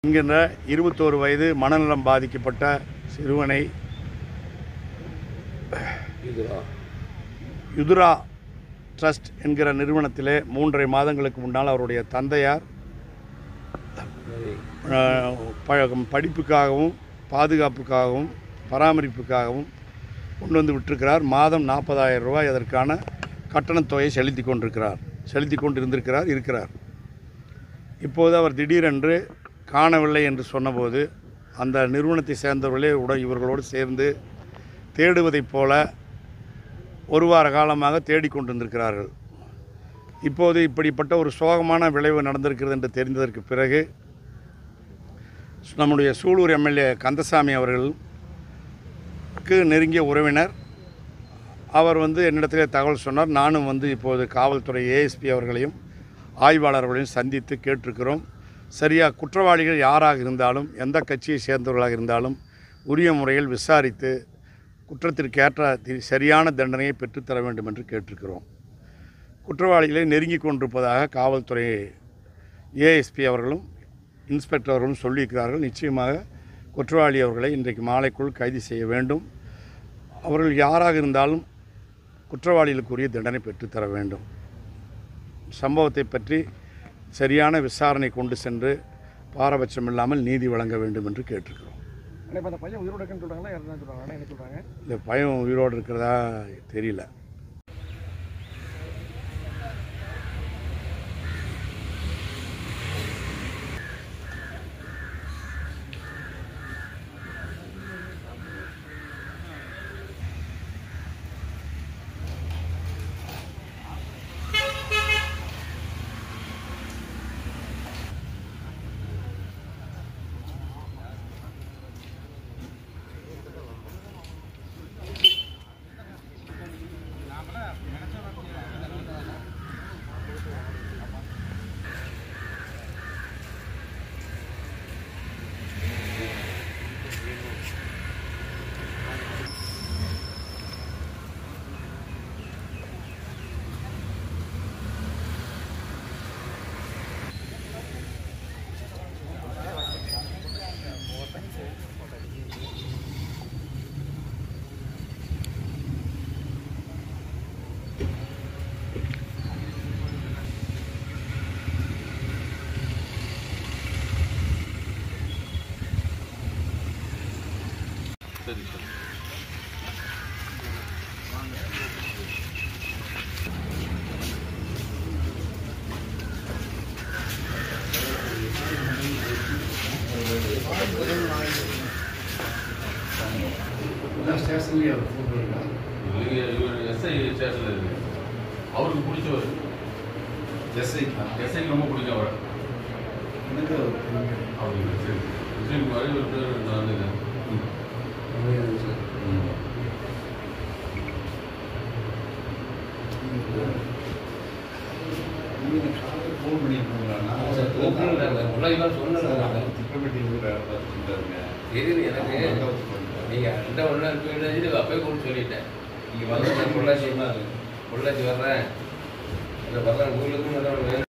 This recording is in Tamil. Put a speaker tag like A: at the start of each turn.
A: என்கின்ற 21 வயது மனநலம் பாதிக்கப்பட்ட சிறுவனை யுதுரா ட்ரஸ்ட் என்கிற நிறுவனத்திலே 3.5 மாதங்களுக்கு முன்னால் அவருடைய தந்தையார் படிப்புக்காகவும் பாதுகாப்புக்காகவும் பராமரிப்புக்காகவும் கொண்டு வந்து விட்டிருக்கிறார். மாதம் 40,000 ரூபாய் அதற்கான கட்டணத்தொகையை செலுத்தி கொண்டிருக்கிறார். இப்போது அவர் திடீரென்று காணவில்லை என்று சொன்னபோது அந்த நிறுவனத்தை சேர்ந்தவர்களே இவர்களோடு சேர்ந்து தேடுவதைப் போல ஒரு வார காலமாக தேடிக்கொண்டிருக்கிறார்கள். இப்போது இப்படிப்பட்ட ஒரு சோகமான விளைவு நடந்திருக்கிறது என்று தெரிந்ததற்கு பிறகு நம்முடைய சூலூர் எம்எல்ஏ கந்தசாமி அவர்களுக்கு நெருங்கிய உறவினர் அவர் என்னிடத்திலே தகவல் சொன்னார். நானும் இப்போது காவல்துறை ஏஎஸ்பி அவர்களையும் ஆய்வாளர்களையும் சந்தித்து கேட்டிருக்கிறோம். சரியாக குற்றவாளிகள் யாராக இருந்தாலும் எந்த கட்சியை சேர்ந்தவர்களாக இருந்தாலும் உரிய முறையில் விசாரித்து குற்றத்திற்கேற்ற சரியான தண்டனையை பெற்றுத்தர வேண்டும் என்று கேட்டிருக்கிறோம். குற்றவாளிகளை நெருங்கி கொண்டிருப்பதாக காவல்துறை ஏஎஸ்பி அவர்களும் இன்ஸ்பெக்டர் அவர்களும் சொல்லியிருக்கிறார்கள். நிச்சயமாக குற்றவாளி அவர்களை இன்றைக்கு மாலைக்குள் கைது செய்ய வேண்டும். அவர்கள் யாராக இருந்தாலும் குற்றவாளிகளுக்குரிய தண்டனை பெற்றுத்தர வேண்டும். சம்பவத்தை பற்றி சரியான விசாரணை கொண்டு சென்று பாரபட்சம் இல்லாமல் நீதி வழங்க வேண்டும் என்று கேட்டிருக்கிறோம்.
B: அந்த பையன் உயிரோடு இருக்குன்னு சொல்கிறாங்களா, யாருன்னு சொல்கிறாங்க? என்ன சொல்கிறாங்க?
A: இந்த பையன் உயிரோடு இருக்கிறதா தெரியல.
C: சரி சரி
A: ஸ்டேஷன்லேயே அவர் ஃபோன் பண்ணிருக்காங்க.
C: எஸ்ஐ ஸ்டேஷனில் இருக்குது. அவருக்கு பிடிச்சவர் எஸ்ஐக்கு ரொம்ப பிடிக்கும் அவர். அவருக்கு சரி விஜயகுமார் இவர் பேர் நான்
A: ஃபோன் பண்ணியிருக்கோங்களா?
D: எனக்கு நீங்கள் ரெண்டா ஒன்றா இருப்பீங்கன்னு அப்பயே கூட சொல்லிட்டேன். நீங்கள் வந்து நான் பொள்ளாச்சி வர்றேன், அந்த வரலாம் ஊர்லேருந்து